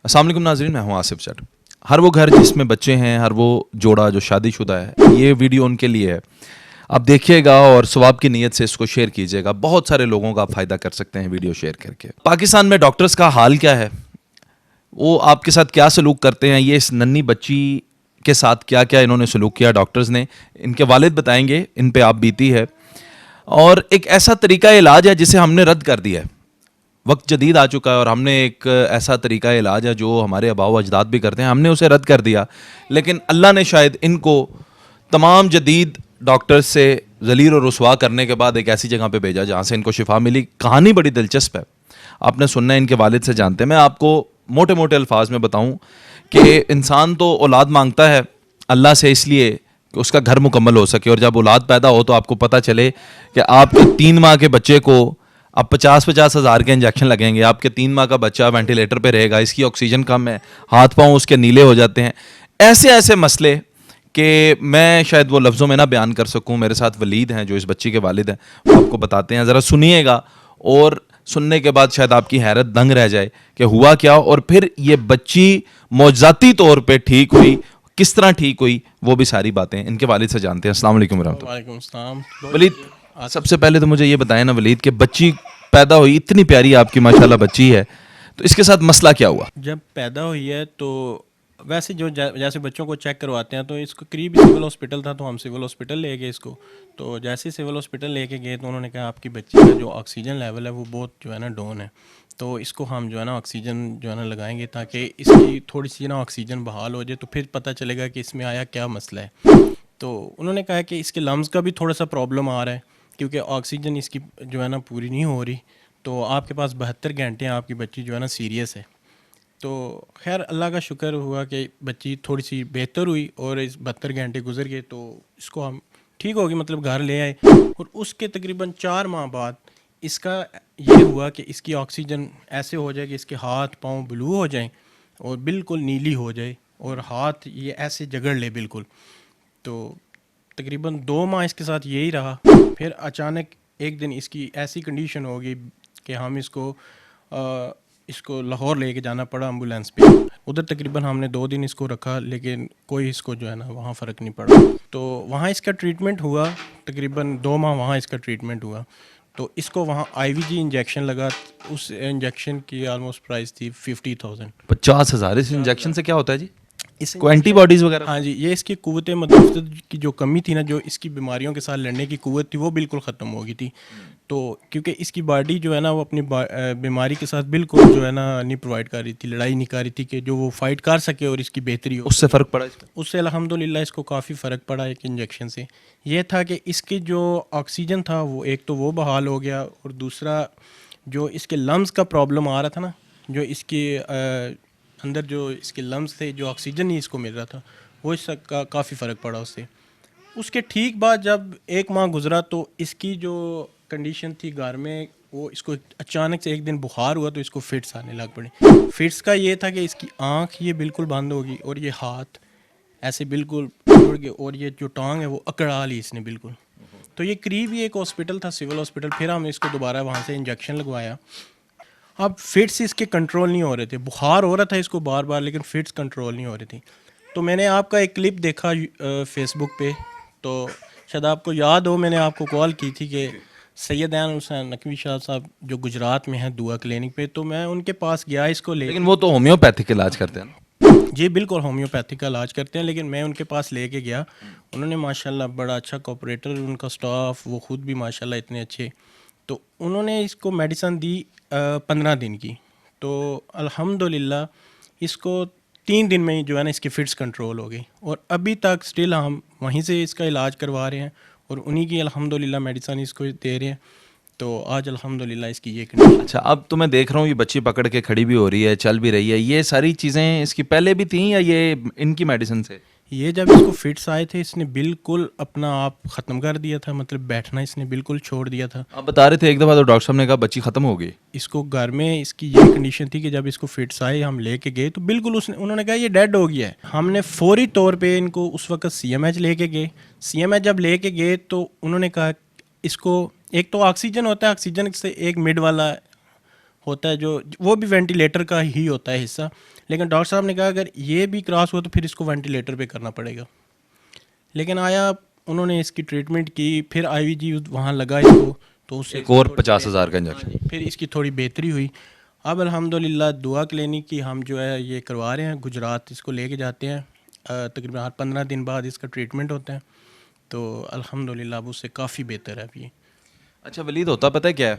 अस्सलाम वालेकुम नाज़रीन, मैं हूं आसिफ जट। हर वो घर जिसमें बच्चे हैं, हर वो जोड़ा जो शादीशुदा है, ये वीडियो उनके लिए है। आप देखिएगा और सवाब की नीयत से इसको शेयर कीजिएगा। बहुत सारे लोगों का आप फ़ायदा कर सकते हैं वीडियो शेयर करके। पाकिस्तान में डॉक्टर्स का हाल क्या है, वो आपके साथ क्या सलूक करते हैं, ये इस नन्ही बच्ची के साथ क्या क्या इन्होंने सलूक किया डॉक्टर्स ने, इनके वालिद बताएंगे, इन पे आप बीती है। और एक ऐसा तरीका इलाज है जिसे हमने रद्द कर दिया है। वक्त जदीद आ चुका है और हमने एक ऐसा तरीका इलाज है जो हमारे आबाओ अजदाद भी करते हैं, हमने उसे रद्द कर दिया। लेकिन अल्लाह ने शायद इनको तमाम जदीद डॉक्टर्स से जलील और रुसवा करने के बाद एक ऐसी जगह पे भेजा जहाँ से इनको शिफा मिली। कहानी बड़ी दिलचस्प है, आपने सुनना है, इनके वालिद से जानते हैं। मैं आपको मोटे मोटे अल्फाज में बताऊँ कि इंसान तो औलाद मांगता है अल्लाह से इसलिए कि उसका घर मुकम्मल हो सके, और जब औलाद पैदा हो तो आपको पता चले कि आपके 3 माह के बच्चे को अब 50-50 हज़ार के इंजेक्शन लगेंगे, आपके 3 माह का बच्चा वेंटिलेटर पे रहेगा, इसकी ऑक्सीजन कम है, हाथ पाँव उसके नीले हो जाते हैं। ऐसे ऐसे मसले कि मैं शायद वो लफ्ज़ों में ना बयान कर सकूं। मेरे साथ वलीद हैं जो इस बच्ची के वालिद हैं, वो आपको बताते हैं। ज़रा सुनिएगा और सुनने के बाद शायद आपकी हैरत दंग रह जाए कि हुआ क्या, और फिर ये बच्ची मौजज़ाती तौर पे ठीक हुई, किस तरह ठीक हुई, वो भी सारी बातें इनके वालिद से जानते हैं। अस्सलाम वालेकुम रहमतुल्लाह। वालेकुम अस्सलाम। वलीद, सबसे पहले तो मुझे ये बताएं ना वलीद, कि बच्ची पैदा हुई, इतनी प्यारी आपकी माशाल्लाह बच्ची है, तो इसके साथ मसला क्या हुआ? जब पैदा हुई है तो वैसे जो जैसे बच्चों को चेक करवाते हैं, तो इसको करीब सिविल हॉस्पिटल था, तो हम सिविल हॉस्पिटल ले गए इसको। तो जैसे ही सिविल हॉस्पिटल लेके गए तो उन्होंने कहा आपकी बच्ची का जो ऑक्सीजन लेवल है वो बहुत जो है ना डाउन है, तो इसको हम जो है ना ऑक्सीजन जो है ना लगाएंगे ताकि इसकी थोड़ी सी ना ऑक्सीजन बहाल हो जाए, तो फिर पता चलेगा कि इसमें आया क्या मसला है। तो उन्होंने कहा कि इसके लम्स का भी थोड़ा सा प्रॉब्लम आ रहा है क्योंकि ऑक्सीजन इसकी जो है ना पूरी नहीं हो रही। तो आपके पास 72 घंटे हैं, आपकी बच्ची जो है ना सीरियस है। तो खैर अल्लाह का शुक्र हुआ कि बच्ची थोड़ी सी बेहतर हुई और इस 72 घंटे गुजर गए तो इसको हम ठीक हो गई, मतलब घर ले आए। और उसके तकरीबन 4 माह बाद इसका ये हुआ कि इसकी ऑक्सीजन ऐसे हो जाए कि इसके हाथ पाँव ब्लू हो जाएं और बिल्कुल नीली हो जाए और हाथ ये ऐसे जगड़ ले बिल्कुल। तो तकरीबन 2 माह इसके साथ यही रहा। फिर अचानक एक दिन इसकी ऐसी कंडीशन हो गई कि हम इसको लाहौर लेके जाना पड़ा एम्बुलेंस पे। उधर तकरीबन हमने 2 दिन इसको रखा, लेकिन कोई इसको जो है ना वहाँ फ़र्क नहीं पड़ा। तो वहाँ इसका ट्रीटमेंट हुआ, तकरीबन 2 माह वहाँ इसका ट्रीटमेंट हुआ। तो इसको वहाँ IVG इंजेक्शन लगा, उस इंजेक्शन की आलमोस्ट प्राइस थी 50,000। 50,000? इस इंजेक्शन से क्या होता है जी? इस कोई एंटीबॉडीज़ वगैरह? हाँ जी, ये इसकी क़ुव्वत मतलब की जो कमी थी ना, जो इसकी बीमारियों के साथ लड़ने की क़ुव्वत थी वो बिल्कुल ख़त्म हो गई थी। तो क्योंकि इसकी बॉडी जो है ना वो अपनी बीमारी के साथ बिल्कुल जो है ना नहीं प्रोवाइड कर रही थी, लड़ाई नहीं कर रही थी कि जो वो फाइट कर सके और इसकी बेहतरी हो उससे सके। फ़र्क पड़ा इसका? उससे अल्हम्दुलिल्लाह इसको काफ़ी फ़र्क पड़ा एक इंजेक्शन से। ये था कि इसकी जो ऑक्सीजन था वो एक तो वो बहाल हो गया, और दूसरा जो इसके लम्स का प्रॉब्लम आ रहा था ना, जो इसके अंदर जो इसके लम्स थे, जो ऑक्सीजन नहीं इसको मिल रहा था, वो इसका काफ़ी फ़र्क पड़ा उससे। उसके ठीक बाद जब 1 माह गुजरा तो इसकी जो कंडीशन थी घर में, वो इसको अचानक से एक दिन बुखार हुआ तो इसको फिट्स आने लग पड़े। फिट्स का ये था कि इसकी आँख ये बिल्कुल बंद होगी और ये हाथ ऐसे बिल्कुल जुड़ गए, और ये जो टांग है वो अकड़ा ली इसने बिल्कुल। तो ये करीब ही एक हॉस्पिटल था, सिविल हॉस्पिटल, फिर हमने इसको दोबारा वहाँ से इंजेक्शन लगवाया। अब फिट्स इसके कंट्रोल नहीं हो रहे थे, बुखार हो रहा था इसको बार बार, लेकिन फिट्स कंट्रोल नहीं हो रही थी। तो मैंने आपका एक क्लिप देखा फेसबुक पे, तो शायद आपको याद हो, मैंने आपको कॉल की थी कि सैयद ऐन हुसैन नकवी शाह साहब जो गुजरात में हैं दुआ क्लिनिक पे, तो मैं उनके पास गया इसको ले। लेकिन वो तो होम्योपैथिक इलाज करते हैं ना? जी बिल्कुल, होम्योपैथिक का इलाज करते हैं, लेकिन मैं उनके पास लेके गया। उन्होंने माशाल्लाह बड़ा अच्छा कोऑपरेटर, उनका स्टाफ, वो ख़ुद भी माशाल्लाह इतने अच्छे। तो उन्होंने इसको मेडिसन दी 15 दिन की। तो अल्हम्दुलिल्लाह इसको 3 दिन में ही जो है ना इसकी फिट्स कंट्रोल हो गई, और अभी तक स्टिल हम वहीं से इसका इलाज करवा रहे हैं और उन्हीं की अल्हम्दुलिल्लाह मेडिसन इसको दे रहे हैं। तो आज अल्हम्दुलिल्लाह इसकी ये कंडीशन। अच्छा, अब तो मैं देख रहा हूँ ये बच्ची पकड़ के खड़ी भी हो रही है, चल भी रही है। ये सारी चीज़ें इसकी पहले भी थी या ये इनकी मेडिसिन से? ये जब इसको फिट्स आए थे इसने बिल्कुल अपना आप ख़त्म कर दिया था, मतलब बैठना इसने बिल्कुल छोड़ दिया था। आप बता रहे थे एक दफ़ा तो डॉक्टर साहब ने कहा बच्ची ख़त्म हो गई। इसको घर में इसकी ये कंडीशन थी कि जब इसको फिट्स आए हम लेके गए तो बिल्कुल उन्होंने कहा ये डेड हो गया है। हमने फौरी तौर पे इनको उस वक्त CMH लेके गए। CMH जब लेके गए तो उन्होंने कहा इसको एक तो ऑक्सीजन होता है, ऑक्सीजन से एक मिड वाला होता है, जो वो भी वेंटिलेटर का ही होता है हिस्सा, लेकिन डॉक्टर साहब ने कहा अगर ये भी क्रॉस हुआ तो फिर इसको वेंटिलेटर पे करना पड़ेगा। लेकिन आया, उन्होंने इसकी ट्रीटमेंट की, फिर IVG वहाँ लगा इसको, तो उससे एक और 50,000 का इंजेक्शन। फिर इसकी थोड़ी बेहतरी हुई। अब अल्हम्दुलिल्लाह दुआ क्लिनिक की हम जो है ये करवा रहे हैं, गुजरात इसको लेके जाते हैं, तकरीबन हर 15 दिन बाद इसका ट्रीटमेंट होता है, तो अल्हम्दुलिल्लाह अब उससे काफ़ी बेहतर है अभी। अच्छा वलीद, होता पता है क्या है,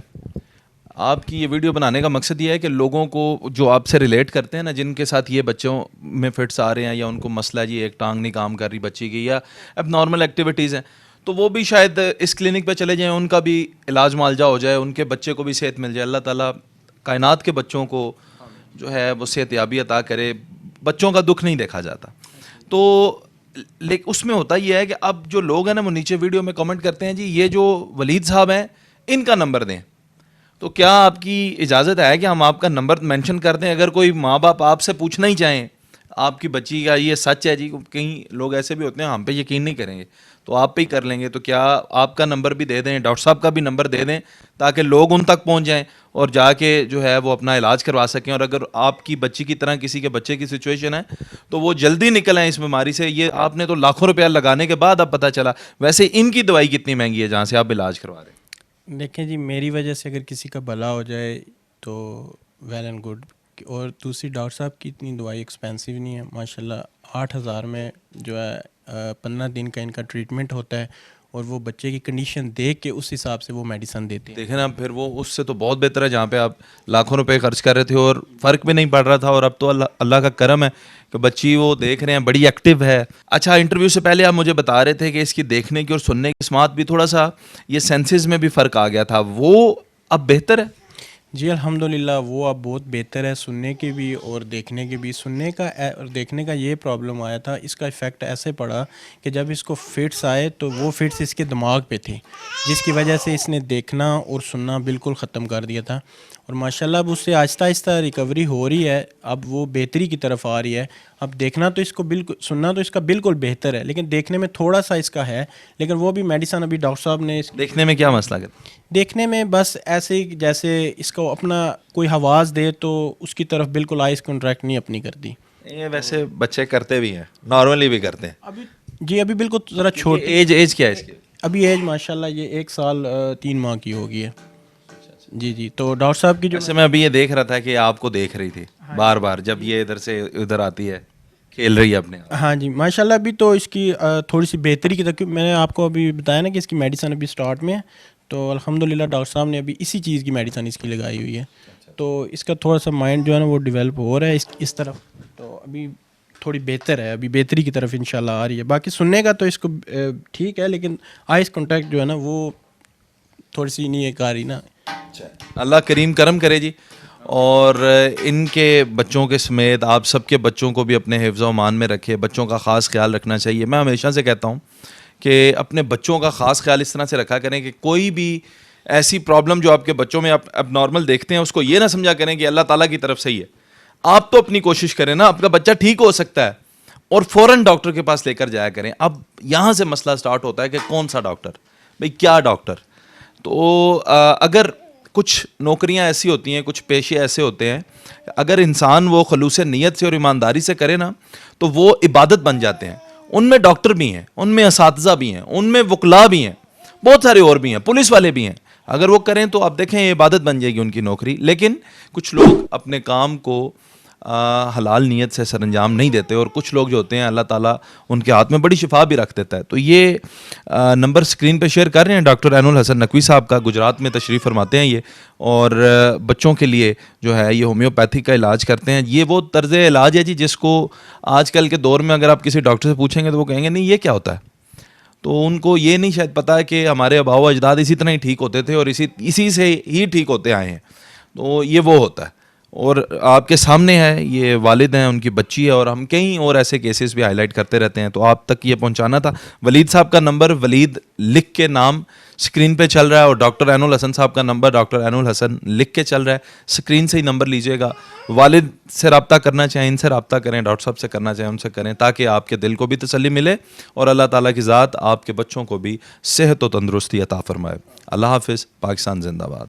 आपकी ये वीडियो बनाने का मकसद ये है कि लोगों को जो आपसे रिलेट करते हैं ना, जिनके साथ ये बच्चों में फिट्स आ रहे हैं या उनको मसला है जी एक टांग नहीं काम कर रही बच्ची की या अब नॉर्मल एक्टिविटीज़ हैं, तो वो भी शायद इस क्लिनिक पे चले जाएं, उनका भी इलाज मुआलजा हो जाए, उनके बच्चे को भी सेहत मिल जाए। अल्लाह ताला कायनात के बच्चों को जो है वो सेहतयाबी अता करे। बच्चों का दुख नहीं देखा जाता। तो लेकिन उसमें होता ये है कि अब जो लोग हैं ना वो नीचे वीडियो में कमेंट करते हैं जी ये जो वलीद साहब हैं इनका नंबर दें। तो क्या आपकी इजाज़त है कि हम आपका नंबर मेंशन कर दें? अगर कोई माँ बाप आपसे पूछना ही चाहें आपकी बच्ची का ये सच है जी, कहीं लोग ऐसे भी होते हैं हम पे यकीन नहीं करेंगे तो आप पे ही कर लेंगे, तो क्या आपका नंबर भी दे दें, डॉक्टर साहब का भी नंबर दे दें ताकि लोग उन तक पहुंच जाएं और जाके जो है वो अपना इलाज करवा सकें। और अगर आपकी बच्ची की तरह किसी के बच्चे की सिचुएशन है तो वो जल्दी निकल आए इस बीमारी से। ये आपने तो लाखों रुपया लगाने के बाद अब पता चला। वैसे इनकी दवाई कितनी महंगी है जहाँ से आप इलाज करवा रहे हैं? देखें जी, मेरी वजह से अगर किसी का भला हो जाए तो वेल एंड गुड, और दूसरी डॉक्टर साहब की इतनी दवाई एक्सपेंसिव नहीं है माशाल्लाह। 8,000 में जो है 15 दिन का इनका ट्रीटमेंट होता है, और वो बच्चे की कंडीशन देख के उस हिसाब से वो मेडिसिन देते हैं। देखें ना, फिर वो उससे तो बहुत बेहतर है जहाँ पे आप लाखों रुपए खर्च कर रहे थे और फ़र्क भी नहीं पड़ रहा था, और अब तो अल्लाह अल्लाह का करम है कि बच्ची वो देख रहे हैं, बड़ी एक्टिव है। अच्छा, इंटरव्यू से पहले आप मुझे बता रहे थे कि इसकी देखने की और सुनने की स्मार्ट भी थोड़ा सा ये सेंसेस में भी फ़र्क आ गया था, वो अब बेहतर है? जी अल्हम्दुलिल्लाह, वो अब बहुत बेहतर है, सुनने की भी और देखने की भी। सुनने का और देखने का ये प्रॉब्लम आया था, इसका इफ़ेक्ट ऐसे पड़ा कि जब इसको फिट्स आए तो वो फिट्स इसके दिमाग पे थे, जिसकी वजह से इसने देखना और सुनना बिल्कुल ख़त्म कर दिया था। और माशाल्लाह अब उससे आहिस्ता आहिस्ता रिकवरी हो रही है, अब वो बेहतरी की तरफ आ रही है। अब देखना तो इसको बिल्कुल, सुनना तो इसका बिल्कुल बेहतर है, लेकिन देखने में थोड़ा सा इसका है, लेकिन वो भी मेडिसिन अभी डॉक्टर साहब ने देखने में क्या मसला है? देखने में बस ऐसे ही जैसे इसको अपना कोई आवाज़ दे तो उसकी तरफ बिल्कुल आइस कॉन्ट्रैक्ट नहीं अपनी करती। ये वैसे बच्चे करते भी हैं, नॉर्मली भी करते हैं। अभी जी अभी बिल्कुल ज़रा छोटी एज क्या है इसकी? अभी एज माशाल्लाह ये 1 साल 3 माह की होगी है। जी जी, तो डॉक्टर साहब की जो वैसे मैं अभी ये देख रहा था कि आपको देख रही थी बार बार जब ये इधर से उधर आती है, खेल रही है अपने आप। हाँ जी माशाल्लाह, अभी तो इसकी थोड़ी सी बेहतरी की तरफ, क्योंकि मैंने आपको अभी बताया ना कि इसकी मेडिसिन अभी स्टार्ट में है, तो अल्हम्दुलिल्लाह डॉक्टर साहब ने अभी इसी चीज़ की मेडिसिन इसकी लगाई हुई है, तो इसका थोड़ा सा माइंड जो है ना वो डेवलप हो रहा है इस तरफ, तो अभी थोड़ी बेहतर है, अभी बेहतरी की तरफ इंशाल्लाह आ रही है। बाकी सुनने का तो इसको ठीक है, लेकिन आइस कॉन्टैक्ट जो है ना वो थोड़ी सी नहीं एक आ रही ना। अल्लाह करीम करम करे जी, और इनके बच्चों के समेत आप सबके बच्चों को भी अपने हिफ्ज़ व मान में रखे। बच्चों का ख़ास ख्याल रखना चाहिए। मैं हमेशा से कहता हूँ कि अपने बच्चों का ख़ास ख्याल इस तरह से रखा करें कि कोई भी ऐसी प्रॉब्लम जो आपके बच्चों में आप अब नॉर्मल देखते हैं उसको ये ना समझा करें कि अल्लाह ताला की तरफ से ही है। आप तो अपनी कोशिश करें ना, आपका बच्चा ठीक हो सकता है और फ़ौरन डॉक्टर के पास लेकर जाया करें। अब यहाँ से मसला स्टार्ट होता है कि कौन सा डॉक्टर, भाई क्या डॉक्टर। तो अगर कुछ नौकरियां ऐसी होती हैं, कुछ पेशे ऐसे होते हैं, अगर इंसान वो खलूस नीयत से और ईमानदारी से करे ना तो वो इबादत बन जाते हैं। उनमें डॉक्टर भी हैं, उनमें असातिज़ा भी हैं, उनमें वकला भी हैं, बहुत सारे और भी हैं, पुलिस वाले भी हैं। अगर वो करें तो आप देखें ये इबादत बन जाएगी उनकी नौकरी। लेकिन कुछ लोग अपने काम को हलाल नीयत से सरंजाम नहीं देते, और कुछ लोग जो होते हैं अल्लाह ताला उनके हाथ में बड़ी शिफा भी रख देता है। तो ये नंबर स्क्रीन पे शेयर कर रहे हैं, डॉक्टर ऐनुल हसन नकवी साहब का, गुजरात में तशरीफ़ फरमाते हैं ये, और बच्चों के लिए जो है ये होम्योपैथी का इलाज करते हैं। ये वो तर्ज़ इलाज है जी जिसको आजकल के दौर में अगर आप किसी डॉक्टर से पूछेंगे तो वो कहेंगे नहीं ये क्या होता है। तो उनको ये नहीं शायद पता है कि हमारे आबाओ अजदाद इसी तरह ही ठीक होते थे और इसी से ही ठीक होते आए हैं। तो ये वो होता है, और आपके सामने है, ये वालिद हैं, उनकी बच्ची है, और हम कई और ऐसे केसेस भी हाईलाइट करते रहते हैं। तो आप तक ये पहुंचाना था। वलीद साहब का नंबर वलीद लिख के नाम स्क्रीन पे चल रहा है, और डॉक्टर ऐनुल हसन साहब का नंबर डॉक्टर ऐनुल हसन लिख के चल रहा है। स्क्रीन से ही नंबर लीजिएगा। वालिद से रब्ता करना चाहें, इनसे रब्ता करें, डॉक्टर साहब से करना चाहें उनसे करें, ताकि आपके दिल को भी तसल्ली मिले और अल्लाह ताला की ज़ात आपके बच्चों को भी सेहत व तंदुरुस्ती अता फरमाए। अल्लाह हाफिज़। पाकिस्तान जिंदाबाद।